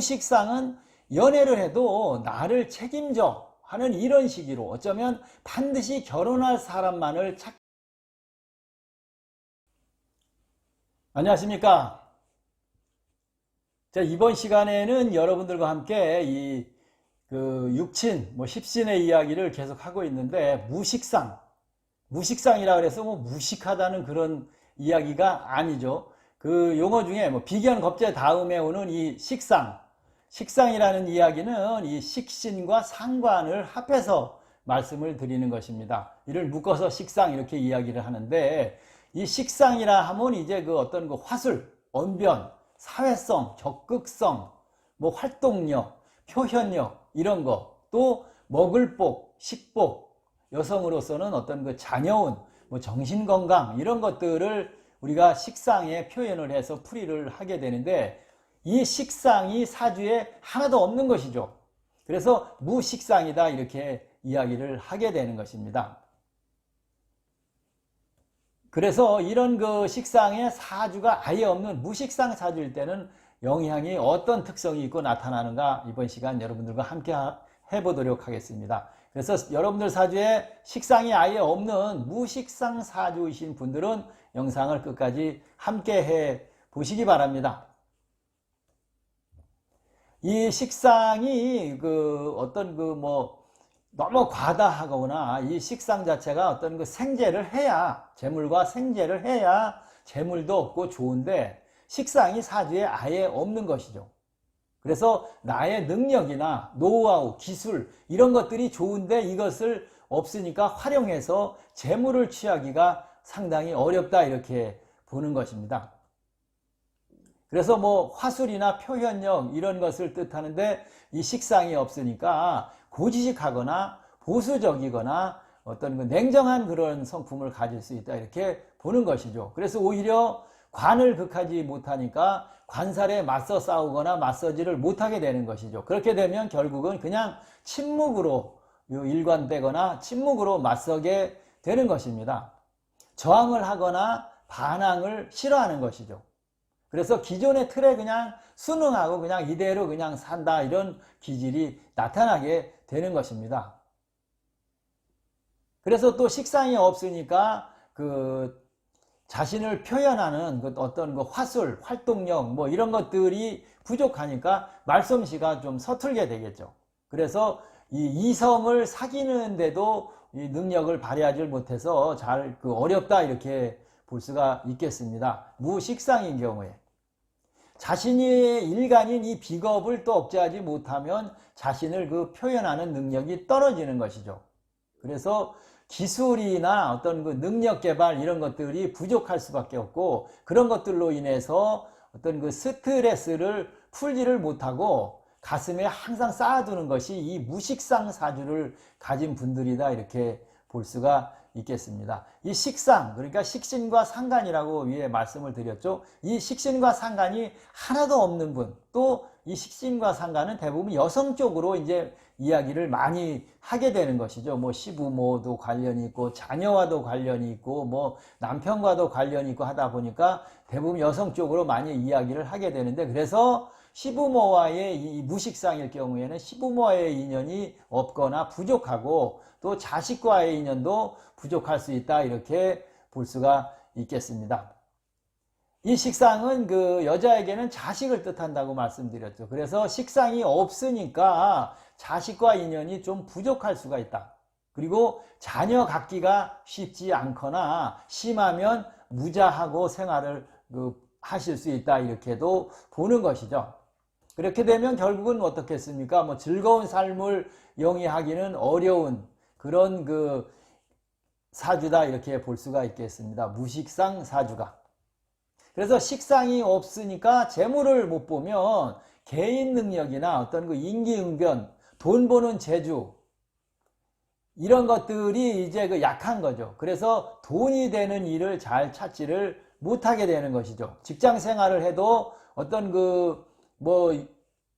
식상은 연애를 해도 나를 책임져 하는 이런 식으로 어쩌면 반드시 결혼할 사람만을 안녕하십니까. 자, 이번 시간에는 여러분들과 함께 육친, 십신의 이야기를 계속 하고 있는데, 무식상이라 그래서 무식하다는 그런 이야기가 아니죠. 그 용어 중에 비견 겁제 다음에 오는 이 식상이라는 이야기는 이 식신과 상관을 합해서 말씀을 드리는 것입니다. 이를 묶어서 식상 이렇게 이야기를 하는데, 이 식상이라 하면 이제 그 어떤 그 화술, 언변, 사회성, 적극성, 활동력, 표현력 이런 거, 또 먹을 복, 식복, 여성으로서는 어떤 그 자녀운, 정신건강 이런 것들을 우리가 식상에 표현을 해서 풀이를 하게 되는데, 이 식상이 사주에 하나도 없는 것이죠. 그래서 무식상이다 이렇게 이야기를 하게 되는 것입니다. 그래서 이런 그 식상에 사주가 아예 없는 무식상 사주일 때는 영향이 어떤 특성이 있고 나타나는가, 이번 시간 여러분들과 함께 해보도록 하겠습니다. 그래서 여러분들 사주에 식상이 아예 없는 무식상 사주이신 분들은 영상을 끝까지 함께 해 보시기 바랍니다. 이 식상이 너무 과다하거나 이 식상 자체가 어떤 그 생재를 해야, 재물과 생재를 해야 재물도 없고 좋은데, 식상이 사주에 아예 없는 것이죠. 그래서 나의 능력이나 노하우, 기술 이런 것들이 좋은데 이것을 없으니까 활용해서 재물을 취하기가 상당히 어렵다 이렇게 보는 것입니다. 그래서 화술이나 표현력 이런 것을 뜻하는데, 이 식상이 없으니까 고지식하거나 보수적이거나 어떤 그 냉정한 그런 성품을 가질 수 있다 이렇게 보는 것이죠. 그래서 오히려 관을 극하지 못하니까 관살에 맞서 싸우거나 맞서지를 못하게 되는 것이죠. 그렇게 되면 결국은 그냥 침묵으로 일관되거나 침묵으로 맞서게 되는 것입니다. 저항을 하거나 반항을 싫어하는 것이죠. 그래서 기존의 틀에 그냥 순응하고 그냥 이대로 그냥 산다 이런 기질이 나타나게 되는 것입니다. 그래서 또 식상이 없으니까 그 자신을 표현하는 그 어떤 그 화술, 활동력 이런 것들이 부족하니까 말솜씨가 좀 서툴게 되겠죠. 그래서 이 이성을 사귀는데도 이 능력을 발휘하지 못해서 잘 어렵다 이렇게 볼 수가 있겠습니다. 무식상인 경우에. 자신의 일간인 이 비겁을 또 억제하지 못하면 자신을 표현하는 능력이 떨어지는 것이죠. 그래서 기술이나 어떤 그 능력 개발 이런 것들이 부족할 수밖에 없고, 그런 것들로 인해서 어떤 그 스트레스를 풀지를 못하고 가슴에 항상 쌓아두는 것이 이 무식상 사주를 가진 분들이다 이렇게 볼 수가 있겠습니다. 이 식상, 그러니까 식신과 상간이라고 위에 말씀을 드렸죠. 이 식신과 상간이 하나도 없는 분, 또 이 식신과 상간은 대부분 여성 쪽으로 이제 이야기를 많이 하게 되는 것이죠. 시부모도 관련이 있고, 자녀와도 관련이 있고, 남편과도 관련이 있고 하다 보니까 대부분 여성 쪽으로 많이 이야기를 하게 되는데, 그래서 시부모와의 이 무식상일 경우에는 시부모와의 인연이 없거나 부족하고, 또 자식과의 인연도 부족할 수 있다 이렇게 볼 수가 있겠습니다. 이 식상은 그 여자에게는 자식을 뜻한다고 말씀드렸죠. 그래서 식상이 없으니까 자식과 인연이 좀 부족할 수가 있다. 그리고 자녀 갖기가 쉽지 않거나 심하면 무자하고 생활을 하실 수 있다 이렇게도 보는 것이죠. 그렇게 되면 결국은 어떻겠습니까? 즐거운 삶을 영위하기는 어려운 그런 그 사주다 이렇게 볼 수가 있겠습니다. 무식상 사주가. 그래서 식상이 없으니까 재물을 못 보면 개인 능력이나 어떤 그 인기응변, 돈 버는 재주 이런 것들이 이제 약한 거죠. 그래서 돈이 되는 일을 잘 찾지를 못하게 되는 것이죠. 직장 생활을 해도 어떤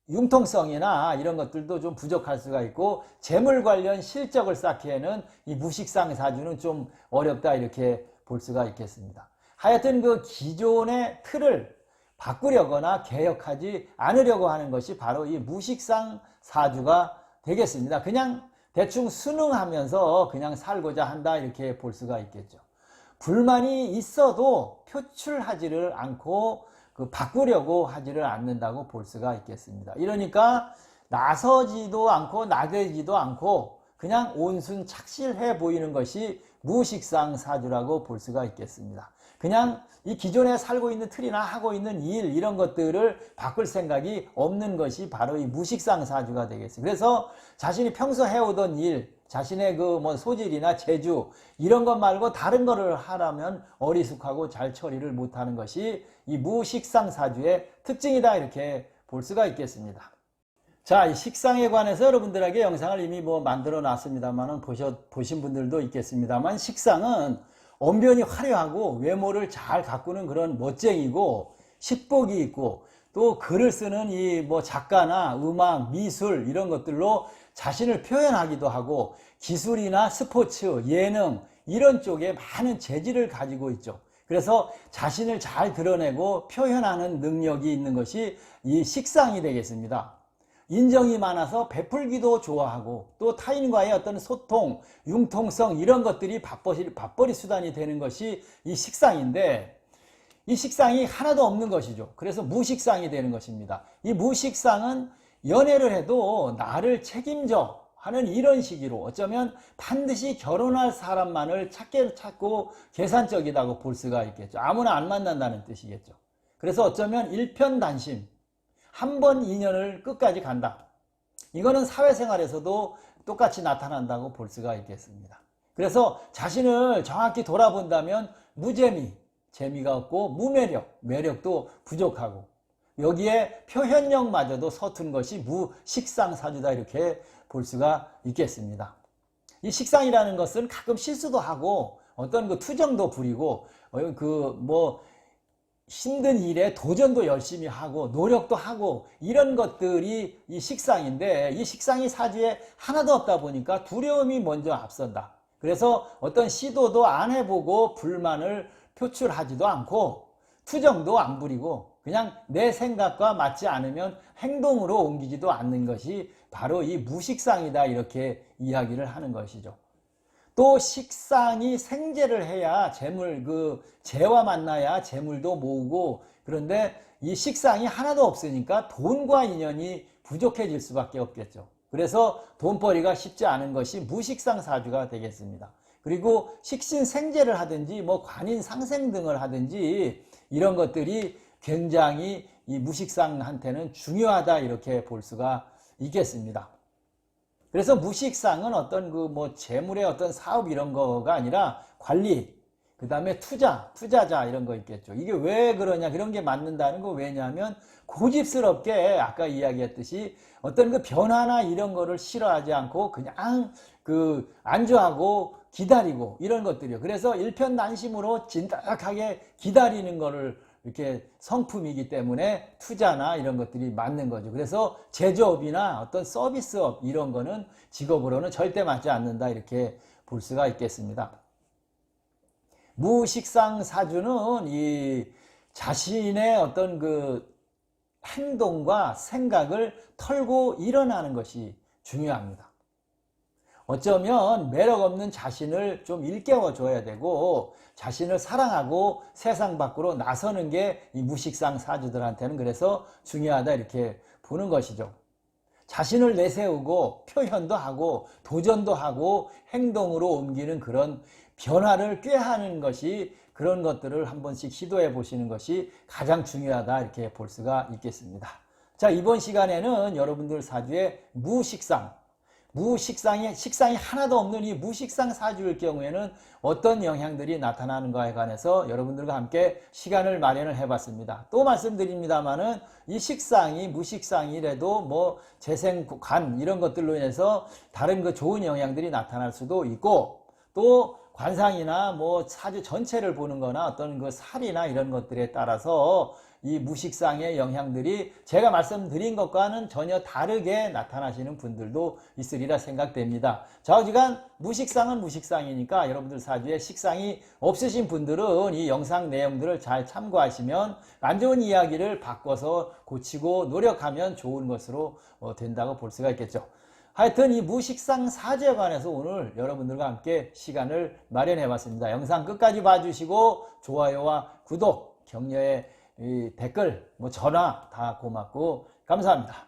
융통성이나 이런 것들도 좀 부족할 수가 있고, 재물 관련 실적을 쌓기에는 이 무식상 사주는 좀 어렵다 이렇게 볼 수가 있겠습니다. 하여튼 그 기존의 틀을 바꾸려거나 개혁하지 않으려고 하는 것이 바로 이 무식상 사주가 되겠습니다. 그냥 대충 순응하면서 그냥 살고자 한다 이렇게 볼 수가 있겠죠. 불만이 있어도 표출하지를 않고 바꾸려고 하지를 않는다고 볼 수가 있겠습니다. 이러니까 나서지도 않고 나대지도 않고 그냥 온순 착실해 보이는 것이 무식상 사주라고 볼 수가 있겠습니다. 그냥 이 기존에 살고 있는 틀이나 하고 있는 일 이런 것들을 바꿀 생각이 없는 것이 바로 이 무식상 사주가 되겠습니다. 그래서 자신이 평소 해오던 일, 자신의 그 뭐 소질이나 재주 이런 것 말고 다른 거를 하라면 어리숙하고 잘 처리를 못하는 것이 이 무식상 사주의 특징이다 이렇게 볼 수가 있겠습니다. 자, 이 식상에 관해서 여러분들에게 영상을 이미 뭐 만들어 놨습니다만 보신 분들도 있겠습니다만, 식상은 언변이 화려하고 외모를 잘 가꾸는 그런 멋쟁이고 식복이 있고 또 글을 쓰는 이 뭐 작가나 음악, 미술 이런 것들로 자신을 표현하기도 하고 기술이나 스포츠, 예능 이런 쪽에 많은 재질을 가지고 있죠. 그래서 자신을 잘 드러내고 표현하는 능력이 있는 것이 이 식상이 되겠습니다. 인정이 많아서 베풀기도 좋아하고 또 타인과의 어떤 소통, 융통성 이런 것들이 밥벌이 수단이 되는 것이 이 식상인데, 이 식상이 하나도 없는 것이죠. 그래서 무식상이 되는 것입니다. 이 무식상은 연애를 해도 나를 책임져 하는 이런 시기로 어쩌면 반드시 결혼할 사람만을 찾고 계산적이라고 볼 수가 있겠죠. 아무나 안 만난다는 뜻이겠죠. 그래서 어쩌면 일편단심, 한 번 인연을 끝까지 간다. 이거는 사회생활에서도 똑같이 나타난다고 볼 수가 있겠습니다. 그래서 자신을 정확히 돌아본다면 무재미, 재미가 없고 무매력, 매력도 부족하고 여기에 표현력마저도 서툰 것이 무식상사주다 이렇게 볼 수가 있겠습니다. 이 식상이라는 것은 가끔 실수도 하고 어떤 그 투정도 부리고 힘든 일에 도전도 열심히 하고 노력도 하고 이런 것들이 이 식상인데, 이 식상이 사주에 하나도 없다 보니까 두려움이 먼저 앞선다. 그래서 어떤 시도도 안 해보고 불만을 표출하지도 않고 투정도 안 부리고 그냥 내 생각과 맞지 않으면 행동으로 옮기지도 않는 것이 바로 이 무식상이다 이렇게 이야기를 하는 것이죠. 또 식상이 생재를 해야 재와 만나야 재물도 모으고, 그런데 이 식상이 하나도 없으니까 돈과 인연이 부족해질 수밖에 없겠죠. 그래서 돈벌이가 쉽지 않은 것이 무식상 사주가 되겠습니다. 그리고 식신생재를 하든지 관인 상생 등을 하든지 이런 것들이 굉장히 이 무식상한테는 중요하다 이렇게 볼 수가 있겠습니다. 그래서 무식상은 어떤 재물의 어떤 사업 이런 거가 아니라 관리, 그 다음에 투자자 이런 거 있겠죠. 이게 왜 그러냐, 그런 게 맞는다는 거 왜냐하면 고집스럽게 아까 이야기했듯이 어떤 변화나 이런 거를 싫어하지 않고 그냥 안주하고 기다리고 이런 것들이요. 그래서 일편단심으로 진득하게 기다리는 거를 이렇게 성품이기 때문에 투자나 이런 것들이 맞는 거죠. 그래서 제조업이나 어떤 서비스업 이런 거는 직업으로는 절대 맞지 않는다 이렇게 볼 수가 있겠습니다. 무식상 사주는 이 자신의 어떤 행동과 생각을 털고 일어나는 것이 중요합니다. 어쩌면 매력 없는 자신을 좀 일깨워 줘야 되고 자신을 사랑하고 세상 밖으로 나서는 게 이 무식상 사주들한테는 그래서 중요하다 이렇게 보는 것이죠. 자신을 내세우고 표현도 하고 도전도 하고 행동으로 옮기는 그런 변화를 꾀하는 것이, 그런 것들을 한 번씩 시도해 보시는 것이 가장 중요하다 이렇게 볼 수가 있겠습니다. 자, 이번 시간에는 여러분들 사주의 식상이 하나도 없는 이 무식상 사주일 경우에는 어떤 영향들이 나타나는가에 관해서 여러분들과 함께 시간을 마련을 해봤습니다. 또 말씀드립니다만은 이 식상이 무식상이라도 재생관 이런 것들로 인해서 다른 좋은 영향들이 나타날 수도 있고, 또 관상이나 사주 전체를 보는 거나 어떤 살이나 이런 것들에 따라서 이 무식상의 영향들이 제가 말씀드린 것과는 전혀 다르게 나타나시는 분들도 있으리라 생각됩니다. 좌우지간 무식상은 무식상이니까 여러분들 사주에 식상이 없으신 분들은 이 영상 내용들을 잘 참고하시면 안 좋은 이야기를 바꿔서 고치고 노력하면 좋은 것으로 된다고 볼 수가 있겠죠. 하여튼 이 무식상 사주에 관해서 오늘 여러분들과 함께 시간을 마련해 봤습니다. 영상 끝까지 봐주시고 좋아요와 구독, 격려의 댓글, 전화 다 고맙고 감사합니다.